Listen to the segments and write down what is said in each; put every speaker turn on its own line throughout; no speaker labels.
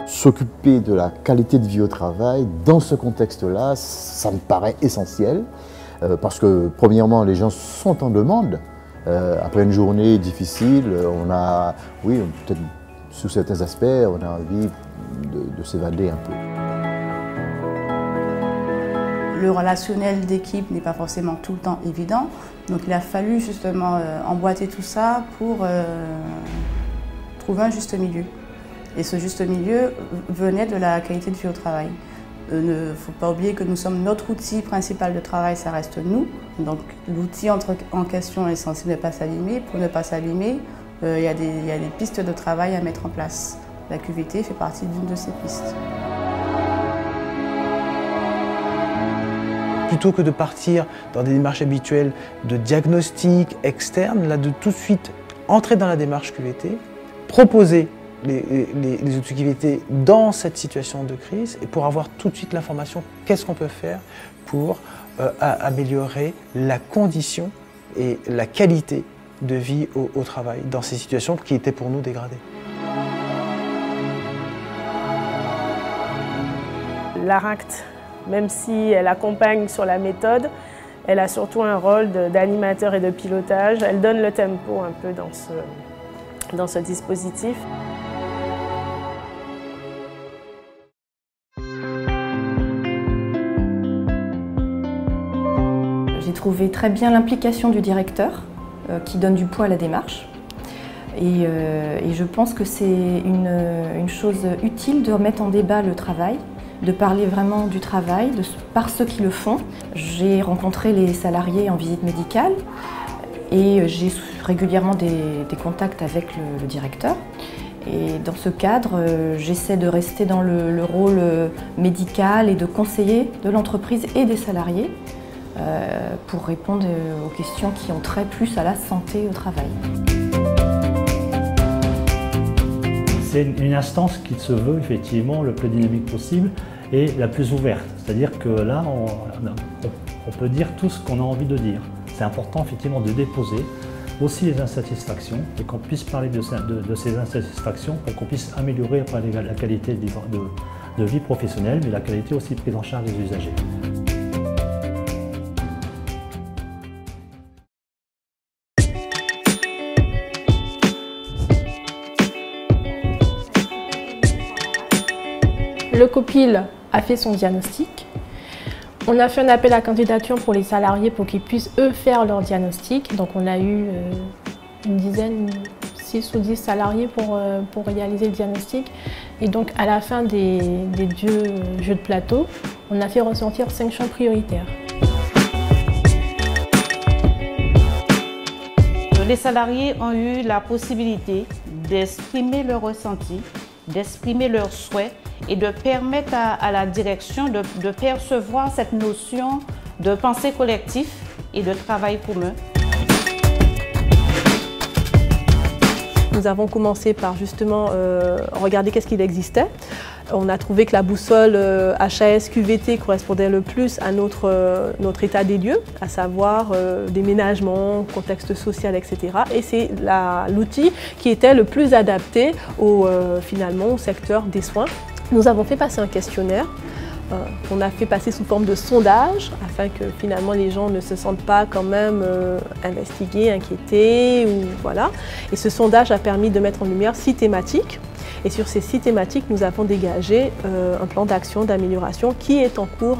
S'occuper de la qualité de vie au travail, dans ce contexte-là, ça me paraît essentiel, parce que premièrement, les gens sont en demande. Après une journée difficile, on a, oui, peut-être sous certains aspects, on a envie de s'évader un peu.
Le relationnel d'équipe n'est pas forcément tout le temps évident, donc il a fallu justement emboîter tout ça pour trouver un juste milieu. Et ce juste milieu venait de la qualité de vie au travail. Il ne faut pas oublier que nous sommes notre outil principal de travail, ça reste nous. Donc l'outil en question est censé ne pas s'abîmer. Pour ne pas s'abîmer, il y a des pistes de travail à mettre en place. La QVT fait partie d'une de ces pistes.
Plutôt que de partir dans des démarches habituelles de diagnostic externe, là de tout de suite entrer dans la démarche QVT, proposer les outils QVT dans cette situation de crise et pour avoir tout de suite l'information, qu'est-ce qu'on peut faire pour améliorer la condition et la qualité de vie au travail dans ces situations qui étaient pour nous dégradées.
L'ARACT, même si elle accompagne sur la méthode, elle a surtout un rôle d'animateur et de pilotage. Elle donne le tempo un peu dans ce dispositif.
J'ai trouvé très bien l'implication du directeur qui donne du poids à la démarche. Et je pense que c'est une chose utile de remettre en débat le travail, de parler vraiment du travail, par ceux qui le font. J'ai rencontré les salariés en visite médicale et j'ai régulièrement des contacts avec le directeur. Et dans ce cadre, j'essaie de rester dans le rôle médical et de conseiller de l'entreprise et des salariés pour répondre aux questions qui ont trait plus à la santé au travail.
C'est une instance qui se veut effectivement le plus dynamique possible et la plus ouverte. C'est-à-dire que là, on peut dire tout ce qu'on a envie de dire. C'est important effectivement de déposer aussi les insatisfactions et qu'on puisse parler de ces insatisfactions pour qu'on puisse améliorer la qualité de vie professionnelle, mais la qualité aussi de prise en charge des usagers.
Le COPIL a fait son diagnostic. On a fait un appel à candidature pour les salariés pour qu'ils puissent eux faire leur diagnostic. Donc on a eu une dizaine, 6 ou 10 salariés pour réaliser le diagnostic. Et donc à la fin des jeux de plateau, on a fait ressortir 5 champs prioritaires.
Les salariés ont eu la possibilité d'exprimer leurs ressentis, d'exprimer leurs souhaits et de permettre à la direction de percevoir cette notion de pensée collective et de travail commun.
Nous avons commencé par justement regarder qu'est-ce qu'il existait. On a trouvé que la boussole HAS QVT correspondait le plus à notre état des lieux, à savoir déménagement, contexte social, etc. Et c'est l'outil qui était le plus adapté finalement au secteur des soins. Nous avons fait passer un questionnaire qu'on a fait passer sous forme de sondage afin que finalement les gens ne se sentent pas quand même investigués, inquiétés. Voilà. Et ce sondage a permis de mettre en lumière 6 thématiques. Et sur ces 6 thématiques, nous avons dégagé un plan d'action d'amélioration qui est en cours,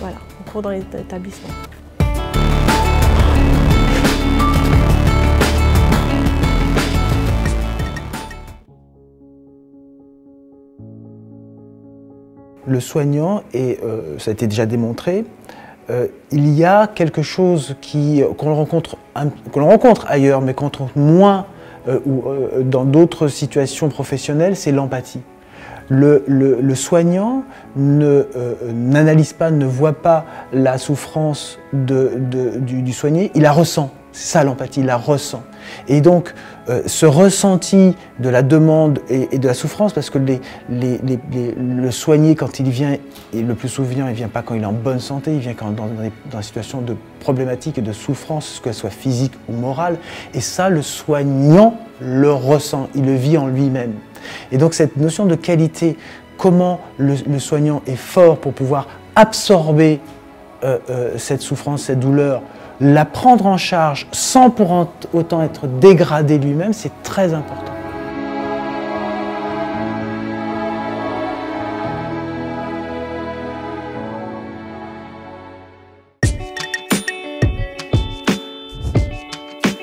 en cours dans les établissements.
Le soignant, et ça a été déjà démontré, il y a quelque chose qu'on rencontre ailleurs, mais qu'on rencontre moins ou dans d'autres situations professionnelles, c'est l'empathie. Le soignant n'analyse pas, ne voit pas la souffrance du soigné, il la ressent. C'est ça l'empathie, il la ressent. Et donc, ce ressenti de la demande et de la souffrance, parce que le soigné, quand il vient, et le plus souvent, il ne vient pas quand il est en bonne santé, il vient quand dans des situations de problématiques et de souffrance, qu'elle soit physique ou morale. Et ça, le soignant le ressent, il le vit en lui-même. Et donc cette notion de qualité, comment le soignant est fort pour pouvoir absorber cette souffrance, cette douleur, la prendre en charge sans pour autant être dégradé lui-même, c'est très important.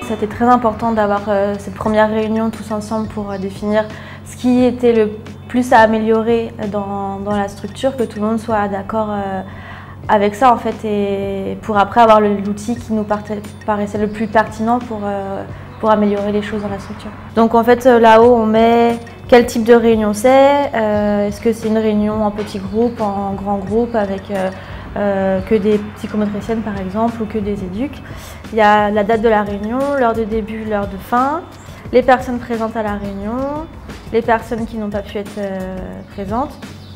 C'était très important d'avoir cette première réunion tous ensemble pour définir ce qui était le plus à améliorer dans la structure, que tout le monde soit d'accord avec ça en fait, et pour après avoir l'outil qui nous paraissait le plus pertinent pour améliorer les choses dans la structure. Donc en fait là-haut on met quel type de réunion c'est, est-ce que c'est une réunion en petit groupe, en grand groupe avec que des psychomotriciennes par exemple ou que des éduques. Il y a la date de la réunion, l'heure de début, l'heure de fin, les personnes présentes à la réunion, les personnes qui n'ont pas pu être présentes.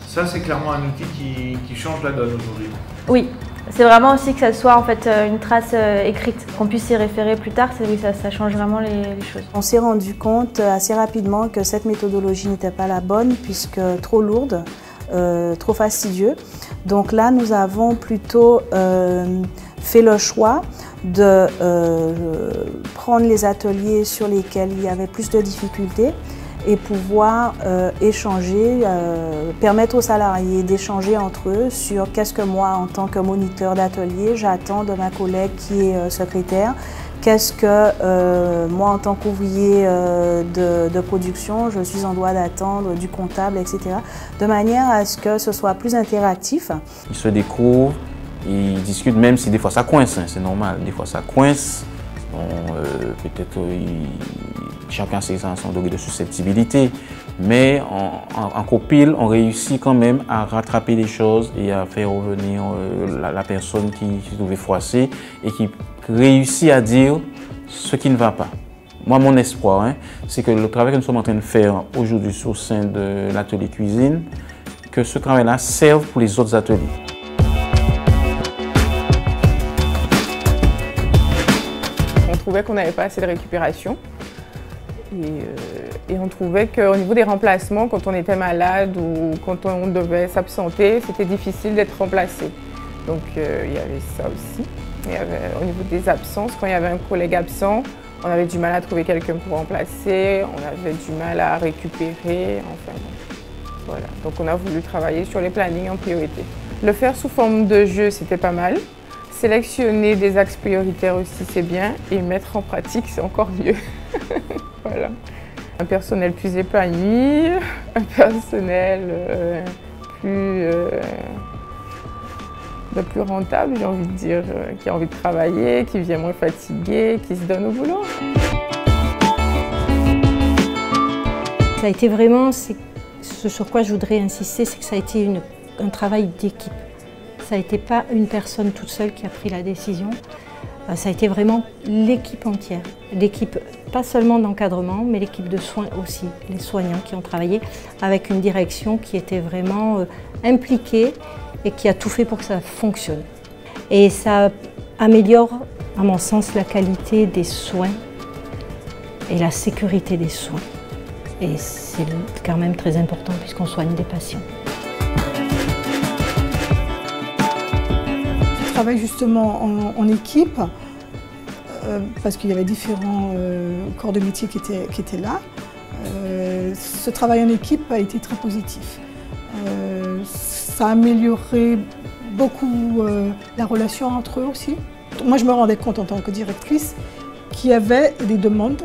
Ça c'est clairement un outil qui change la donne aujourd'hui. Oui, c'est vraiment aussi que ça soit en fait une trace écrite, qu'on puisse y référer plus tard, oui, ça change vraiment les choses.
On s'est rendu compte assez rapidement que cette méthodologie n'était pas la bonne puisque trop lourde, trop fastidieux. Donc là, nous avons plutôt fait le choix de prendre les ateliers sur lesquels il y avait plus de difficultés et pouvoir échanger, permettre aux salariés d'échanger entre eux sur qu'est-ce que moi, en tant que moniteur d'atelier, j'attends de ma collègue qui est secrétaire, qu'est-ce que moi, en tant qu'ouvrier de production, je suis en droit d'attendre du comptable, etc. De manière à ce que ce soit plus interactif.
Ils se découvrent, ils discutent, même si des fois ça coince, hein, c'est normal, des fois ça coince. Bon, peut-être chacun a son degré de susceptibilité, mais en copile, on réussit quand même à rattraper les choses et à faire revenir la personne qui se trouvait froissée et qui réussit à dire ce qui ne va pas. Moi, mon espoir, hein, c'est que le travail que nous sommes en train de faire aujourd'hui au sein de l'atelier cuisine, que ce travail-là serve pour les autres ateliers.
On trouvait qu'on n'avait pas assez de récupération et on trouvait qu'au niveau des remplacements, quand on était malade ou quand on devait s'absenter, c'était difficile d'être remplacé. Donc il y avait ça aussi. Il y avait, au niveau des absences, quand il y avait un collègue absent, on avait du mal à trouver quelqu'un pour remplacer, on avait du mal à récupérer, enfin voilà. Donc on a voulu travailler sur les plannings en priorité. Le faire sous forme de jeu, c'était pas mal. Sélectionner des axes prioritaires aussi, c'est bien. Et mettre en pratique, c'est encore mieux. Voilà. Un personnel plus épanoui, un personnel plus rentable, j'ai envie de dire, qui a envie de travailler, qui vient moins fatigué, qui se donne au boulot.
Ça a été vraiment, ce sur quoi je voudrais insister, c'est que ça a été un travail d'équipe. Ça n'a été pas une personne toute seule qui a pris la décision, ça a été vraiment l'équipe entière. L'équipe, pas seulement d'encadrement, mais l'équipe de soins aussi, les soignants qui ont travaillé avec une direction qui était vraiment impliquée et qui a tout fait pour que ça fonctionne. Et ça améliore, à mon sens, la qualité des soins et la sécurité des soins. Et c'est quand même très important puisqu'on soigne des patients.
Je travaille justement en équipe parce qu'il y avait différents corps de métier qui étaient là. Ce travail en équipe a été très positif. Ça a amélioré beaucoup la relation entre eux aussi. Moi, je me rendais compte en tant que directrice qu'il y avait des demandes,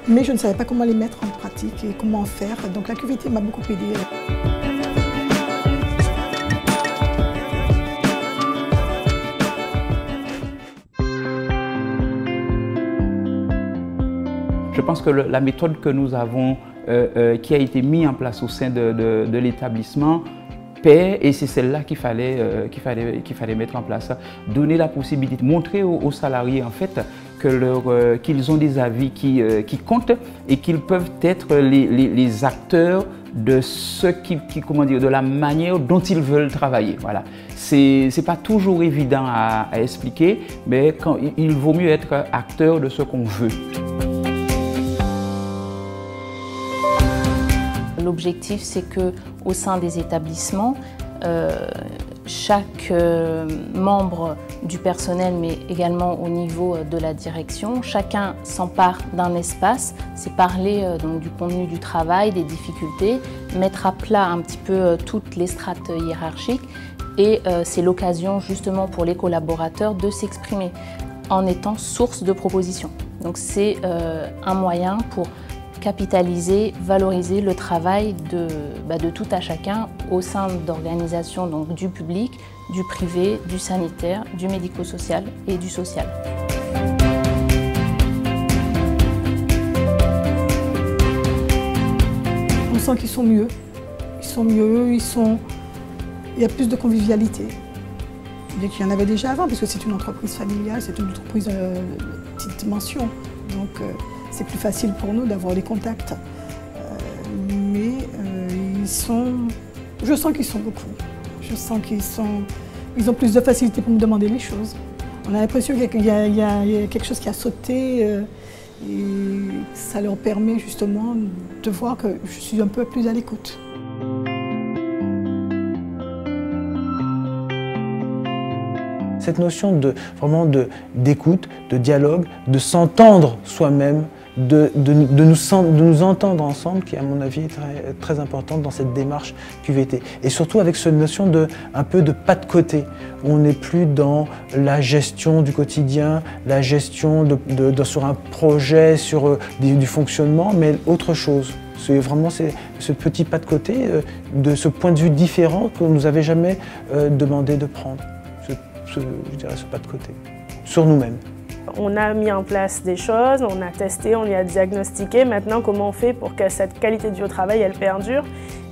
mais je ne savais pas comment les mettre en pratique et comment faire. Donc la QVT m'a beaucoup aidée.
Je pense que la méthode que nous avons, qui a été mise en place au sein de l'établissement, paie, et c'est celle-là qu'il fallait mettre en place. Donner la possibilité, montrer aux salariés en fait qu'ils ont des avis qui comptent et qu'ils peuvent être les acteurs de de la manière dont ils veulent travailler. Voilà. C'est pas toujours évident à expliquer, mais il vaut mieux être acteur de ce qu'on veut.
L'objectif, c'est qu'au sein des établissements, chaque membre du personnel, mais également au niveau de la direction, chacun s'empare d'un espace, c'est parler donc du contenu du travail, des difficultés, mettre à plat un petit peu toutes les strates hiérarchiques et c'est l'occasion justement pour les collaborateurs de s'exprimer en étant source de propositions. Donc c'est un moyen pour capitaliser, valoriser le travail de tout à chacun au sein d'organisations donc du public, du privé, du sanitaire, du médico-social et du social.
On sent qu'ils sont mieux. Ils sont mieux, il y a plus de convivialité. Bien qu'il y en avait déjà avant, parce que c'est une entreprise familiale, c'est une entreprise de petite dimension. Donc, c'est plus facile pour nous d'avoir des contacts. Mais je sens qu'ils sont beaucoup. Je sens qu'ils ont plus de facilité pour me demander les choses. On a l'impression qu'il y a quelque chose qui a sauté et ça leur permet justement de voir que je suis un peu plus à l'écoute.
Cette notion d'écoute, de dialogue, de s'entendre soi-même, de nous entendre ensemble, qui à mon avis est très importante dans cette démarche QVT. Et surtout avec cette notion un peu de pas de côté. On n'est plus dans la gestion du quotidien, la gestion sur un projet, sur du fonctionnement, mais autre chose. C'est vraiment ce petit pas de côté, de ce point de vue différent qu'on ne nous avait jamais demandé de prendre. Je dirais ce pas de côté, sur nous-mêmes.
On a mis en place des choses, on a testé, on y a diagnostiqué. Maintenant, comment on fait pour que cette qualité de vie au travail, elle perdure?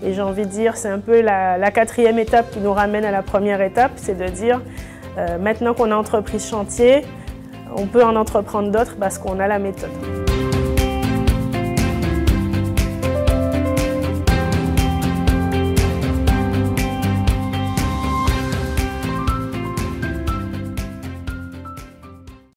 Et j'ai envie de dire, c'est un peu la quatrième étape qui nous ramène à la première étape, c'est de dire, maintenant qu'on a entrepris ce chantier, on peut en entreprendre d'autres parce qu'on a la méthode.